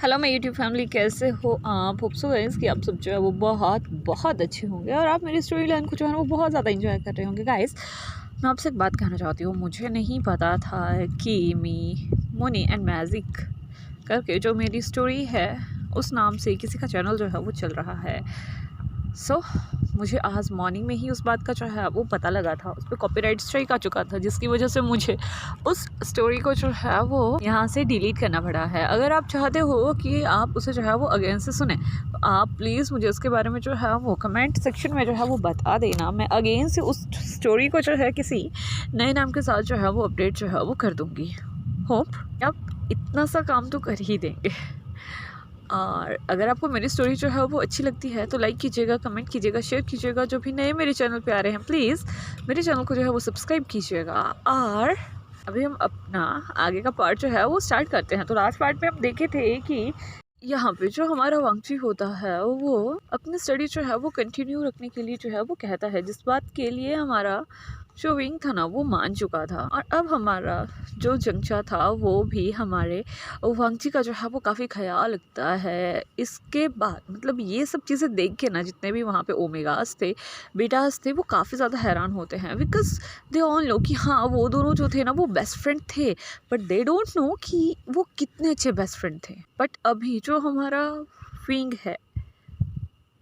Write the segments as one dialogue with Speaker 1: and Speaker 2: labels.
Speaker 1: Hello मैं YouTube family, कैसे हो आप? होप सो गाइस कि आप सब जो है वो बहुत बहुत अच्छे होंगे और आप मेरी स्टोरी लाइन को जो है वो बहुत ज़्यादा एंजॉय कर रहे होंगे। गाइस, मैं आपसे एक बात कहना चाहती हूँ। मुझे नहीं पता था कि मुनी एंड मैजिक करके जो मेरी स्टोरी है उस नाम से किसी का चैनल जो है वो चल रहा है। मुझे आज मॉर्निंग में ही उस बात का जो है वो पता लगा था। उस पर कॉपीराइट स्ट्राइक आ चुका था, जिसकी वजह से मुझे उस स्टोरी को जो है वो यहाँ से डिलीट करना पड़ा है। अगर आप चाहते हो कि आप उसे जो है वो अगेन से सुने तो आप प्लीज़ मुझे उसके बारे में जो है वो कमेंट सेक्शन में जो है वो बता देना। मैं अगेन से उस स्टोरी को जो है किसी नए नाम के साथ जो है वो अपडेट जो है वो कर दूँगी। होप आप इतना सा काम तो कर ही देंगे। और अगर आपको मेरी स्टोरी जो है वो अच्छी लगती है तो लाइक कीजिएगा, कमेंट कीजिएगा, शेयर कीजिएगा। जो भी नए मेरे चैनल पे आ रहे हैं प्लीज़ मेरे चैनल को जो है वो सब्सक्राइब कीजिएगा। और अभी हम अपना आगे का पार्ट जो है वो स्टार्ट करते हैं। तो लास्ट पार्ट में हम देखे थे कि यहाँ पे जो हमारा वांगची होता है वो अपनी स्टडी जो है वो कंटिन्यू रखने के लिए जो है वो कहता है, जिस बात के लिए हमारा जो विंग था ना वो मान चुका था। और अब हमारा जो जंगचा था वो भी हमारे वांगची का जो है वो काफ़ी ख्याल रखता है। इसके बाद मतलब ये सब चीज़ें देख के ना जितने भी वहाँ पे ओमेगास थे, बीटास थे, वो काफ़ी ज़्यादा हैरान होते हैं। बिकॉज दे ऑल नो कि हाँ वो दोनों जो थे ना वो बेस्ट फ्रेंड थे, बट दे डोंट नो कि वो कितने अच्छे बेस्ट फ्रेंड थे। बट अभी जो हमारा विंग है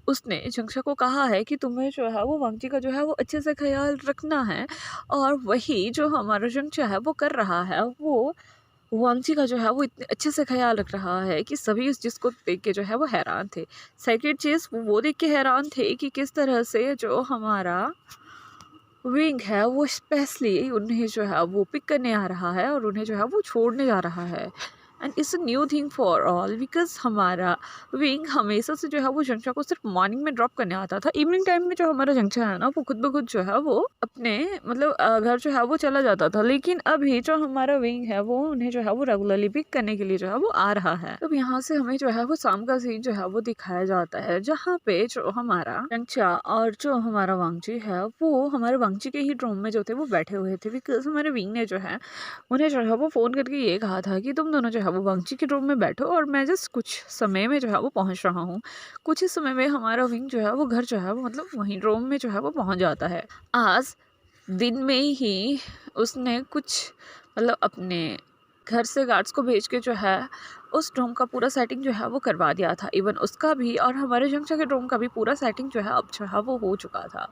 Speaker 1: उसने जंगशा को कहा है कि तुम्हें जो है वो वांगची का जो है वो अच्छे से ख्याल रखना है। और वही जो हमारा जंगशा है वो कर रहा है। वो वांगची का जो है वो इतने अच्छे से ख्याल रख रहा है कि सभी उस चीज़ को देख के जो है वो हैरान थे। सेकंड चीज़ वो देख के हैरान थे कि किस तरह से जो हमारा विंग है वो स्पेशली उन्हें जो है वो पिक करने आ रहा है और उन्हें जो है वो छोड़ने जा रहा है। And it's a new thing for all because हमारा विंग हमेशा से जो है वो जंगशा को सिर्फ मॉर्निंग में ड्रॉप करने आता था। इवनिंग टाइम में जो हमारा जंगशा है ना वो खुद ब खुद जो है वो अपने मतलब घर जो है वो चला जाता था। लेकिन अभी जो हमारा विंग है वो उन्हें जो है वो रेगुलरली पिक करने के लिए जो है वो आ रहा है। तो यहाँ से हमें जो है वो शाम का सीन जो है वो दिखाया जाता है, जहाँ पे जो हमारा जंगशा और जो हमारा वांगची है वो हमारे वांगची के ही रूम में जो थे वो बैठे हुए थे। बिकॉज हमारे विंग ने जो है उन्हें जो है वो फ़ोन करके ये कहा था कि तुम दोनों जो है वो वांगची के रूम में बैठो और मैं जस्ट कुछ समय में जो है वो पहुंच रहा हूँ। कुछ ही समय में हमारा विंग जो है वो घर जो है वो मतलब वहीं रूम में जो है वो पहुंच जाता है। आज दिन में ही उसने कुछ मतलब अपने घर से गार्ड्स को भेज के जो है उस रूम का पूरा सेटिंग जो है वो करवा दिया था। इवन उसका भी और हमारे जंगशा के रूम का भी पूरा सेटिंग जो है अब जो है वो हो चुका था।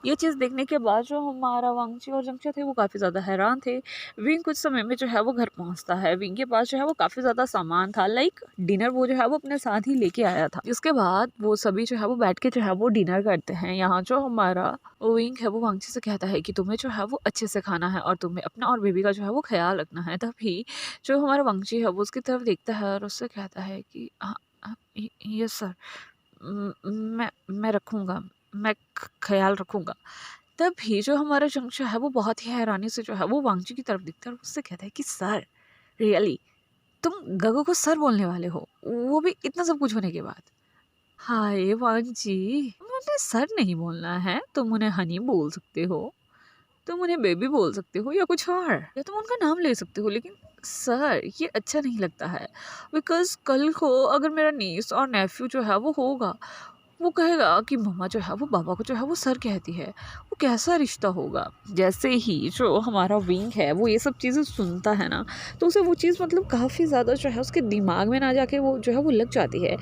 Speaker 1: ये चीज़ देखने के बाद जो हमारा वांगची और जंगशा थे वो काफ़ी ज़्यादा हैरान थे। विंग कुछ समय में जो है वो घर पहुंचता है। विंग के पास जो है वो काफ़ी ज़्यादा सामान था, लाइक डिनर वो जो है वो अपने साथ ही लेके आया था। जिसके बाद वो सभी जो है वो बैठ के जो है वो डिनर करते हैं। यहाँ जो हमारा विंग है वो वांगची से कहता है कि तुम्हें जो है वो अच्छे से खाना है और तुम्हें अपना और बेबी का जो है वो ख्याल रखना है। तभी जो हमारा वांगची है वो उसकी तरफ देखता है और उससे कहता है कि हाँ हाँ, यस सर, मैं रखूँगा, मैं ख्याल रखूँगा। तभी जो हमारा जंगशा है वो बहुत ही हैरानी से जो है वो वांगची की तरफ देखता है और उससे कहता है कि सर रियली तुम गगो को सर बोलने वाले हो, वो भी इतना सब कुछ होने के बाद। हाय वांगची, मुझे सर नहीं बोलना है, तुम उन्हें हनी बोल सकते हो, तुम उन्हें बेबी बोल सकते हो या कुछ और, या तुम उनका नाम ले सकते हो, लेकिन सर ये अच्छा नहीं लगता है। बिकॉज कल को अगर मेरा नीस और नेफ्यू जो है वो होगा, वो कहेगा कि मम्मा जो है वो बाबा को जो है वो सर कहती है, वो कैसा रिश्ता होगा। जैसे ही जो हमारा विंग है वो ये सब चीज़ें सुनता है ना, तो उसे वो चीज़ मतलब काफ़ी ज़्यादा जो है उसके दिमाग में ना जाके वो जो है वो लग जाती है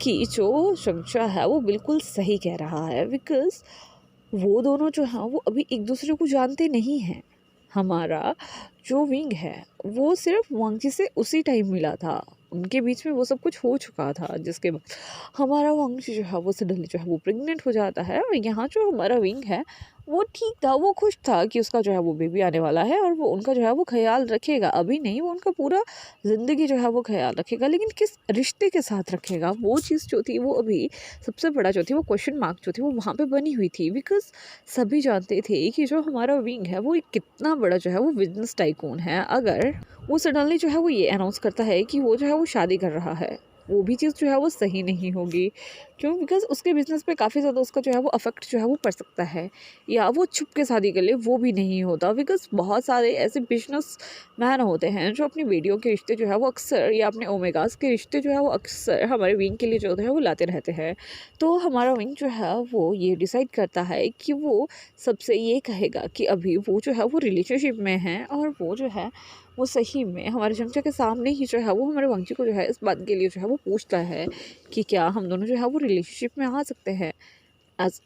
Speaker 1: कि जो शंशा है वो बिल्कुल सही कह रहा है। बिकॉज वो दोनों जो हैं वो अभी एक दूसरे को जानते नहीं हैं। हमारा जो विंग है वो सिर्फ वांगची से उसी टाइम मिला था, उनके बीच में वो सब कुछ हो चुका था। जिसके बाद हमारा वांगची जो है वो सडनली जो है वो प्रेग्नेंट हो जाता है। और यहाँ जो हमारा विंग है वो ठीक था, वो खुश था कि उसका जो है वो बेबी आने वाला है और वो उनका जो है वो ख्याल रखेगा। अभी नहीं, वो उनका पूरा ज़िंदगी जो है वो ख्याल रखेगा, लेकिन किस रिश्ते के साथ रखेगा वो चीज़ जो थी वो अभी सबसे बड़ा जो थी वो क्वेश्चन मार्क जो थी वो वहाँ पे बनी हुई थी। बिकॉज सभी जानते थे कि जो हमारा विंग है वो एक कितना बड़ा जो है वो बिजनेस टाइकून है। अगर वो सडनली जो है वो ये अनाउंस करता है कि वो जो है वो शादी कर रहा है, वो भी चीज़ जो है वो सही नहीं होगी। क्यों? बिकॉज़ उसके बिज़नेस पे काफ़ी ज़्यादा उसका जो है वो अफ़ेक्ट जो है वो पड़ सकता है, या वो छुप के शादी कर ले, वो भी नहीं होता। बिकॉज़ बहुत सारे ऐसे बिज़नेसमैन होते हैं जो अपनी बेटियों के रिश्ते जो है वो अक्सर, या अपने ओमेगास के रिश्ते जो है वो अक्सर हमारे विंग के लिए जो है वो लाते रहते हैं। तो हमारा विंग जो है वो ये डिसाइड करता है कि वो सबसे ये कहेगा कि अभी वो जो है वो रिलेशनशिप में है, और वो जो है वो सही में हमारे चमचा के सामने ही जो है वो हमारे वंशी को जो है इस बात के लिए जो है वो पूछता है कि क्या हम दोनों जो है वो रिलेशनशिप में आ सकते हैं as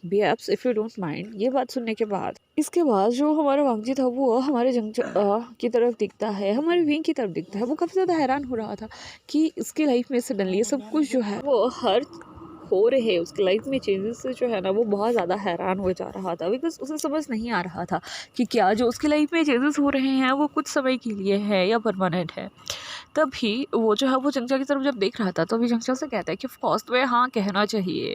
Speaker 1: BFs, if you don't mind. ये बात सुनने के बाद, इसके बाद जो हमारा वांगजी था वो हमारे की तरफ दिखता है, हमारे विंग की तरफ दिखता है। वो काफ़ी ज़्यादा हैरान हो रहा था कि इसकी लाइफ में सडनली ये सब कुछ जो है वो हर हो रहे, उसकी लाइफ में चेंजेस से जो है ना वो बहुत ज़्यादा हैरान हो जा रहा था। बिकॉज उसे समझ नहीं आ रहा था कि क्या जो उसकी लाइफ में चेंजेस हो रहे हैं वो कुछ समय के लिए है या परमानेंट है। तभी वो जो है वो चंचल की तरफ जब देख रहा था तो अभी चंचल से कहता है कि ऑफ कोर्स तुम्हें हाँ कहना चाहिए,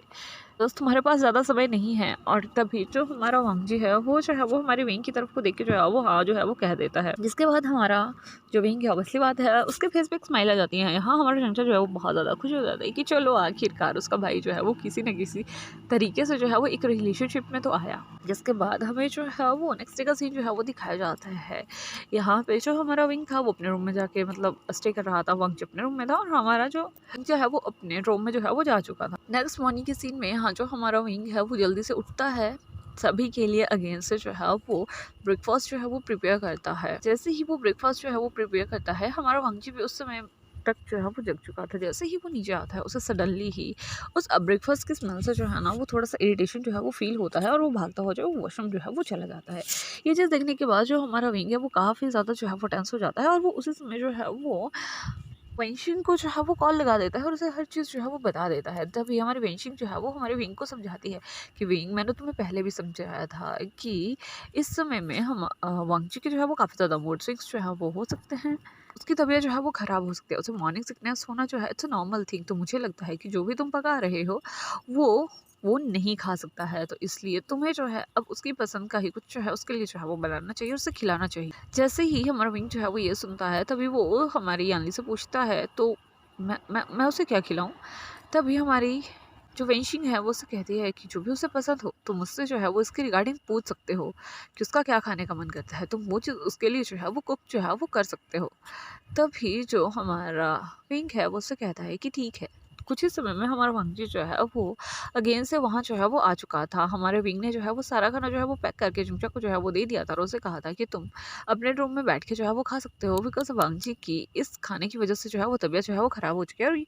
Speaker 1: दोस्त तुम्हारे पास ज़्यादा समय नहीं है। और तभी जो हमारा वांगजी है वो जो है वो हमारे विंग की तरफ को देख के जो है वो हाँ जो है वो कह देता है। जिसके बाद हमारा जो विंग है ऑब्वियसली बात है उसके फेस पे एक स्माइल आ जाती है। यहाँ हमारा चंचल जो है वो बहुत ज़्यादा खुश हो जाता है कि चलो आखिरकार उसका भाई जो है वो किसी न किसी तरीके से जो है वो एक रिलेशनशिप में तो आया। जिसके बाद हमें जो है वो नेक्स्ट डे का सीन जो है वो दिखाया जाता है। यहाँ पे जो हमारा विंग था वो अपने रूम में जाके मतलब स्टे कर रहा था, वंश अपने रूम में था, और हमारा जो है वो अपने रूम में जो है वो जा चुका था। नेक्स्ट मॉर्निंग के सीन में यहाँ जो हमारा विंग है वो जल्दी से उठता है, सभी के लिए अगेन से जो है वो ब्रेकफास्ट जो है वो प्रिपेयर करता है। जैसे ही वो ब्रेकफास्ट जो है वो प्रिपेयर करता है, हमारा वांगजी भी उस समय तक जो है वो जग चुका था। जैसे ही वो नीचे आता है उसे सडनली ही उस ब्रेकफास्ट की स्मेल से जो है ना वो थोड़ा सा इरिटेशन जो है वो फील होता है, और वो भागता हो जो वॉशरूम जो है वो चला जाता है। ये चीज़ देखने के बाद जो हमारा विंग है वो काफ़ी ज़्यादा जो है वो टेंस हो जाता है, और वो उसी समय जो है वो वेंशिंग को जो है वो कॉल लगा देता है और उसे हर चीज़ जो है वो बता देता है। तभी हमारी वेंशिंग जो है वो हमारे विंग को समझाती है कि विंग, मैंने तुम्हें पहले भी समझाया था कि इस समय में हम वांगची के जो है वो काफ़ी ज़्यादा मूड स्विंग्स जो है वो हो सकते हैं, उसकी तबीयत जो है वो ख़राब हो सकती है, उसे मॉर्निंग सिकनेस होना जो है इट्स अ नॉर्मल थिंग। तो मुझे लगता है कि जो भी तुम पका रहे हो वो वो नहीं खा सकता है, तो इसलिए तुम्हें जो है अब उसकी पसंद का ही कुछ जो है उसके लिए जो है वो बनाना चाहिए और उसे खिलाना चाहिए। जैसे ही हमारा विंग जो है वो ये सुनता है तभी वो हमारी यानली से पूछता है तो मैं उसे क्या खिलाऊं। तभी हमारी जो वेंशिंग है वो उसे कहती है कि जो भी उसे पसंद हो तो मुझसे जो है वो इसके रिगार्डिंग पूछ सकते हो कि उसका क्या खाने का मन करता है, तुम वो चीज़ उसके लिए जो है वो कुक जो है वो कर सकते हो। तभी जो हमारा विंग है वो उससे कहता है कि ठीक है। कुछ ही समय में हमारा वांगजी जो है वो अगेन से वहाँ जो है वो आ चुका था। हमारे विंग ने जो है वो सारा खाना जो है वो पैक करके चुमचा को जो है वो दे दिया था, और उसे कहा था कि तुम अपने रूम में बैठ के जो है वो खा सकते हो, बिकॉज वांगजी की इस खाने की वजह से जो है वो तबीयत जो है वो ख़राब हो चुकी है। और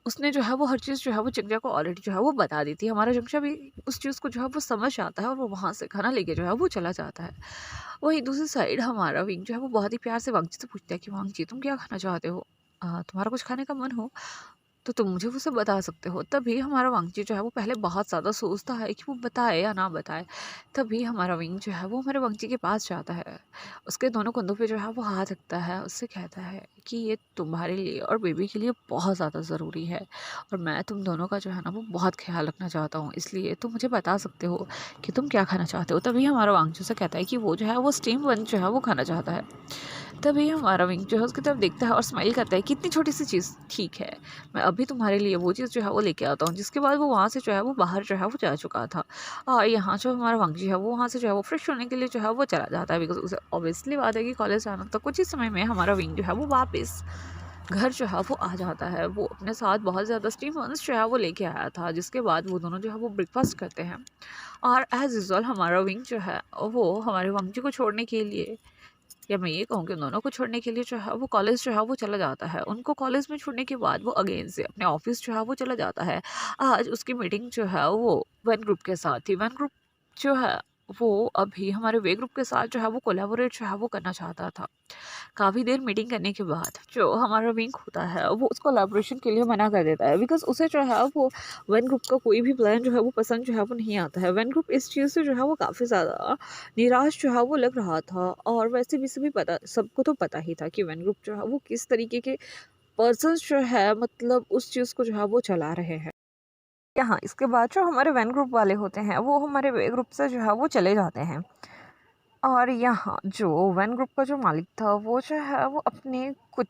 Speaker 1: उसने जो है वो हर चीज़ जो है वो चमचा को ऑलरेडी जो है वो बता दी थी। हमारा चमचा भी उस चीज़ को जो है वो समझ आता है और वो वहाँ से खाना लेके जो है वो चला जाता है। वहीं दूसरी साइड हमारा विंग जो है वो बहुत ही प्यार से वांगजी से पूछता है कि वांगजी तुम क्या खाना चाहते हो, तुम्हारा कुछ खाने का मन हो तो तुम मुझे उसे बता सकते हो। तभी हमारा वांगजी जो है वो पहले बहुत ज़्यादा सोचता है कि वो बताए या ना बताए। तभी हमारा विंग जो है वो हमारे वांगजी के पास जाता है, उसके दोनों कंधों पे जो है वो हाथ रखता है, उससे कहता है कि ये तुम्हारे लिए और बेबी के लिए बहुत ज़्यादा ज़रूरी है, और मैं तुम दोनों का जो है ना वो बहुत ख्याल रखना चाहता हूँ, इसलिए तुम मुझे बता सकते हो कि तुम क्या खाना चाहते हो। तभी हमारा वांगजी से कहता है कि वो जो है वो स्टीम वन जो है वो खाना चाहता है। तभी हमारा विंग जो है उसकी तरफ देखता है और स्माइल करता है कि इतनी छोटी सी चीज़ ठीक है, मैं अभी तुम्हारे लिए वो चीज़ जो है वो लेके आता हूँ। जिसके बाद वो वहाँ से जो है वो बाहर जो है वो जा चुका था, और यहाँ जो हमारा वांगजी है वो वहाँ से जो है वो फ्रेश होने के लिए जो है वो चला जाता है, बिकॉज उसे ऑब्वियसली बात है कि कॉलेज जाना। तो कुछ ही समय में हमारा विंग जो है वो वापस घर जो है वो आ जाता है। वो अपने साथ बहुत ज़्यादा स्टीम वंस जो है वो लेके आया था। जिसके बाद वो दोनों जो है वो ब्रेकफास्ट करते हैं, और एज यूजल हमारा विंग जो है वो हमारे वांगजी को छोड़ने के लिए, या मैं ये कहूँ कि उन दोनों को छोड़ने के लिए जो है वो कॉलेज जो है वो चला जाता है। उनको कॉलेज में छोड़ने के बाद वो अगेन से अपने ऑफिस जो है वो चला जाता है। आज उसकी मीटिंग जो है वो वन ग्रुप के साथ थी। वन ग्रुप जो है वो अभी हमारे वे ग्रुप के साथ जो है वो कोलैबोरेट जो है वो करना चाहता था। काफ़ी देर मीटिंग करने के बाद जो हमारा विंग होता है वो उस कोलैबोरेशन के लिए मना कर देता है, बिकॉज उसे जो है वो वन ग्रुप का कोई भी प्लान जो है वो पसंद जो है वो नहीं आता है। वन ग्रुप इस चीज़ से जो है वो काफ़ी ज़्यादा निराश जो है वो लग रहा था, और वैसे भी सभी पता, सबको तो पता ही था कि वन ग्रुप जो है वो किस तरीके के पर्सन्स जो है मतलब उस चीज़ को जो है वो चला रहे हैं। यहाँ इसके बाद जो हमारे वैन ग्रुप वाले होते हैं वो हमारे वे ग्रुप से जो है वो चले जाते हैं, और यहाँ जो वैन ग्रुप का जो मालिक था वो जो है वो अपने कुछ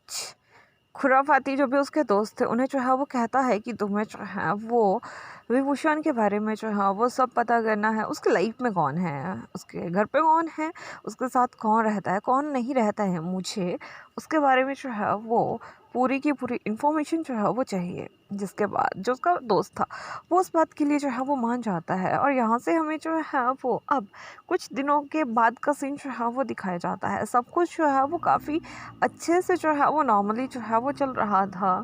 Speaker 1: खुराफाती जो भी उसके दोस्त थे उन्हें जो है वो कहता है कि तुम्हें जो है वो विभूषण के बारे में जो है वो सब पता करना है। उसके लाइफ में कौन है, उसके घर पे कौन है, उसके साथ कौन रहता है, कौन नहीं रहता है, मुझे उसके बारे में जो है वो पूरी की पूरी इन्फॉर्मेशन जो है वो चाहिए। जिसके बाद जो उसका दोस्त था वो उस बात के लिए जो है वो मान जाता है और यहाँ से हमें जो है वो अब कुछ दिनों के बाद का सीन जो है वो दिखाया जाता है। सब कुछ जो है वो काफ़ी अच्छे से जो है वो नॉर्मली जो है वो चल रहा था।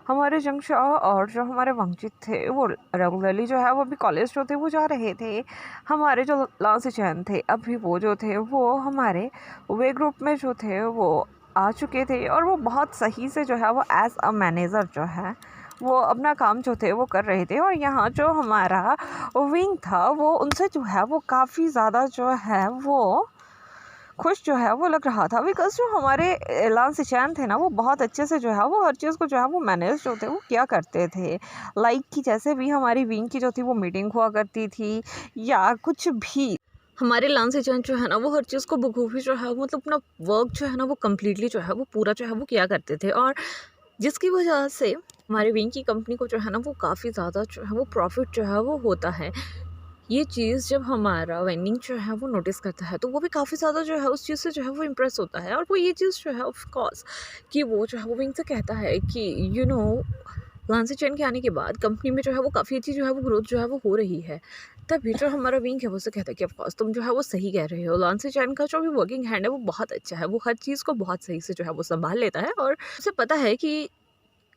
Speaker 1: हमारे जंगशाह और जो हमारे वंचित थे वो रेगुलरली जो है वो अभी कॉलेज जो थे वो जा रहे थे। हमारे जो लांसी चैन थे अभी वो जो थे वो हमारे वे ग्रुप में जो थे वो आ चुके थे और वो बहुत सही से जो है वो एज अ मैनेजर जो है वो अपना काम जो थे वो कर रहे थे। और यहाँ जो हमारा विंग था वो उनसे जो है वो काफ़ी ज़्यादा जो है वो खुश जो है वो लग रहा था। बिकॉज जो हमारे एलान सिचैन थे ना वो बहुत अच्छे से जो है वो हर चीज़ को जो है वो मैनेज जो थे वो क्या करते थे। लाइक कि जैसे भी हमारी विंग की जो थी वो मीटिंग हुआ करती थी या कुछ भी हमारे लान सिचैन जो है ना वो हर चीज़ को बखूबी जो है मतलब अपना वर्क जो है ना वो कम्प्लीटली जो है वो पूरा जो है वो किया करते थे। और जिसकी वजह से हमारे विंग की कंपनी को जो है ना वो काफ़ी ज़्यादा जो है वो प्रॉफिट जो है वो होता है। ये चीज़ जब हमारा वेंडिंग जो है वो नोटिस करता है तो वो भी काफ़ी ज़्यादा जो है उस चीज़ से जो है वो इम्प्रेस होता है। और वो ये चीज़ जो है ऑफ कोर्स कि वो जो है वो विंग से कहता है कि लांसी चैन के आने के बाद कंपनी में जो है वो काफ़ी अच्छी जो है वो ग्रोथ जो है वो हो रही है। तभी जो हमारा विंग है वो से कहता है कि ऑफ कोर्स तुम जो है वो सही कह रहे हो। लांसी चैन का जो भी वर्किंग हैंड है वो बहुत अच्छा है, वो हर चीज़ को बहुत सही से जो है वो संभाल लेता है और उसे पता है कि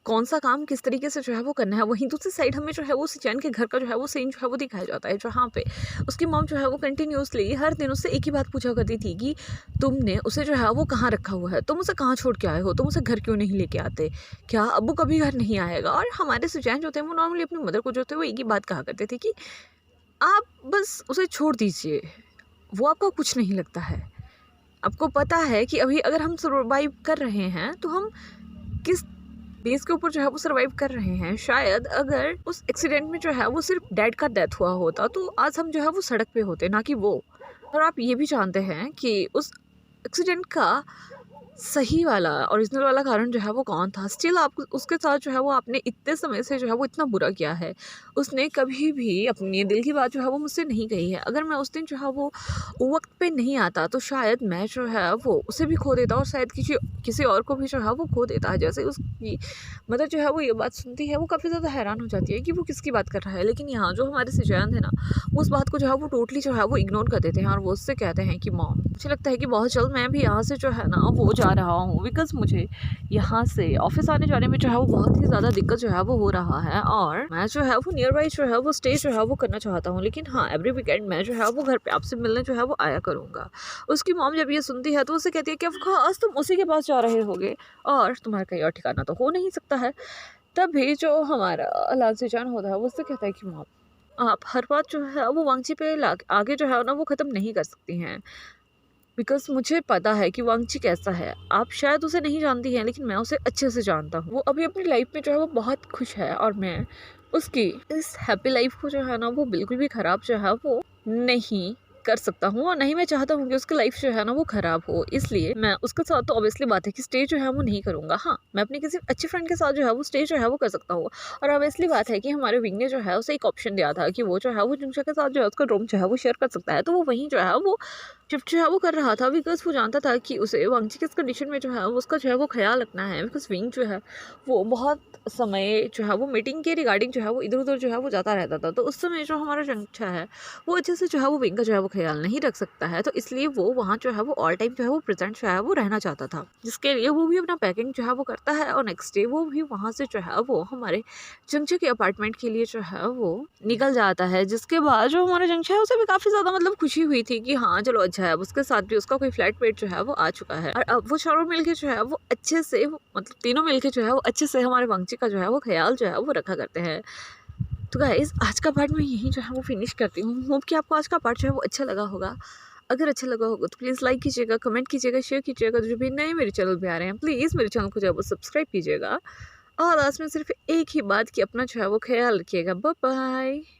Speaker 1: कौन सा काम किस तरीके से जो है वो करना है। वहीं दूसरी साइड हमें जो है वो सिचैन के घर का जो है वो सीन जो है वो दिखाया जाता है जहाँ पे उसकी मॉम जो है वो कंटिन्यूसली हर दिन उससे एक ही बात पूछा करती थी कि तुमने उसे जो है वो कहाँ रखा हुआ है, तुम उसे कहाँ छोड़ के आए हो, तुम उसे घर क्यों नहीं लेके आते, क्या अब्बू कभी घर नहीं आएगा। और हमारे सिचैन जो थे वो नॉर्मली अपनी मदर को जो थे वो एक ही बात कहा करते थे कि आप बस उसे छोड़ दीजिए, वो आपका कुछ नहीं लगता है। आपको पता है कि अभी अगर हम सर्वाइव कर रहे हैं तो हम किस बेस के ऊपर जो है वो सर्वाइव कर रहे हैं। शायद अगर उस एक्सीडेंट में जो है वो सिर्फ डैड का डेथ हुआ होता तो आज हम जो है वो सड़क पे होते, ना कि वो। और आप ये भी जानते हैं कि उस एक्सीडेंट का सही वाला ओरिजिनल वाला कारण जो है वो कौन था। स्टिल आप उसके साथ जो है वो आपने इतने समय से जो है वो इतना बुरा किया है। उसने कभी भी अपनी दिल की बात जो है वो मुझसे नहीं कही है। अगर मैं उस दिन जो है वो वक्त पे नहीं आता तो शायद मैं जो है वो उसे भी खो देता और शायद किसी और को भी जो है वो खो देता है। जैसे उसकी मदर जो है वो ये बात सुनती है वो काफ़ी ज़्यादा हैरान हो जाती है कि वो किसकी बात कर रहा है। लेकिन यहाँ जो हमारे सिचैन थे ना वो उस बात को जो है वो टोटली जो है वो इग्नोर कर देते हैं और वो उससे कहते हैं कि मॉम मुझे लगता है कि बहुत जल्द मैं भी यहाँ से जो है ना वो जा रहा हूँ। बिकॉज मुझे यहाँ से ऑफिस आने जाने में जो है वो बहुत ही ज़्यादा दिक्कत जो है वो हो रहा है और मैं जो है वो नियर बाई जो है वो स्टे जो है वो करना चाहता हूँ। लेकिन हाँ एवरी वीकेंड मैं जो है वो घर पे आपसे मिलने जो है वो आया करूँगा। उसकी मॉम जब ये सुनती है तो उसे कहती है कि ऑफकोर्स तुम उसी के पास जा रहे होगे और तुम्हारा कहीं और ठिकाना तो हो नहीं सकता है। तभी जो हमारा लाल सिचैन होता है वो उससे कहता है कि मॉम आप हर बात जो है वो वांगची पे आगे जो है ना वो ख़त्म नहीं कर सकती हैं। बिकॉज़ मुझे पता है कि वांगची कैसा है। आप शायद उसे नहीं जानती हैं लेकिन मैं उसे अच्छे से जानता हूँ। वो अभी अपनी लाइफ में जो है वो बहुत खुश है और मैं उसकी इस हैप्पी लाइफ को जो है ना वो बिल्कुल भी ख़राब जो है वो नहीं कर सकता हूँ और नहीं मैं चाहता हूँ कि उसकी लाइफ जो है ना वो ख़राब हो। इसलिए मैं उसके साथ तो ऑब्वियसली बात है कि स्टे जो है वो नहीं करूँगा। हाँ मैं अपने किसी अच्छे फ्रेंड के साथ जो है वो स्टे जो है वो कर सकता हूँ। और ऑब्वियसली बात है कि हमारे विंग ने जो है उसे एक ऑप्शन दिया था कि वो जो है वो जुंगशा के साथ जो है उसका रूम जो है वो शेयर कर सकता है। तो वो वहीं जो है वो शिफ्ट जो है वो कर रहा था। बिकॉज वो जानता था कि उसे वांगची के इस कंडीशन में जो है उसका जो है वो ख्याल रखना है। बिकॉज विंग जो है वो बहुत समय जो है वो मीटिंग के रिगार्डिंग जो है वो इधर उधर जो है वो जाता रहता था। तो उस समय जो हमारा जंगशा है वो अच्छे से जो है वो विंग का जो है वो ख्याल नहीं रख सकता है। तो इसलिए वो वहाँ जो है वो ऑल टाइम जो है वो प्रेजेंट जो है वो रहना चाहता था, जिसके लिए वो भी अपना पैकिंग जो है वो करता है और नेक्स्ट डे वो भी वहाँ से जो है वो हमारे जंगशा के अपार्टमेंट के लिए जो है वो निकल जाता है। जिसके बाद जो हमारा जंगशा है उसे भी काफ़ी ज़्यादा मतलब खुशी हुई थी कि हाँ चलो अच्छा है, उसके साथ भी उसका कोई फ्लैट पेट जो है वो आ चुका है। और अब वो चारों मिलके जो है वो अच्छे से मतलब तीनों मिलके जो है वो अच्छे से हमारे वांगची का जो है वो ख्याल जो है वो रखा करते हैं। तो गाइस आज का पार्ट मैं यहीं जो है वो फिनिश करती हूँ। होप कि आपको आज का पार्ट जो है वो अच्छा लगा होगा। अगर अच्छा लगा होगा तो प्लीज़ लाइक कीजिएगा, कमेंट कीजिएगा, शेयर कीजिएगा। जो भी नए मेरे चैनल पे आ रहे हैं प्लीज़ मेरे चैनल को जो है वो सब्सक्राइब कीजिएगा। और लास्ट में सिर्फ एक ही बात कि अपना जो है वो ख्याल रखिएगा। Bye bye.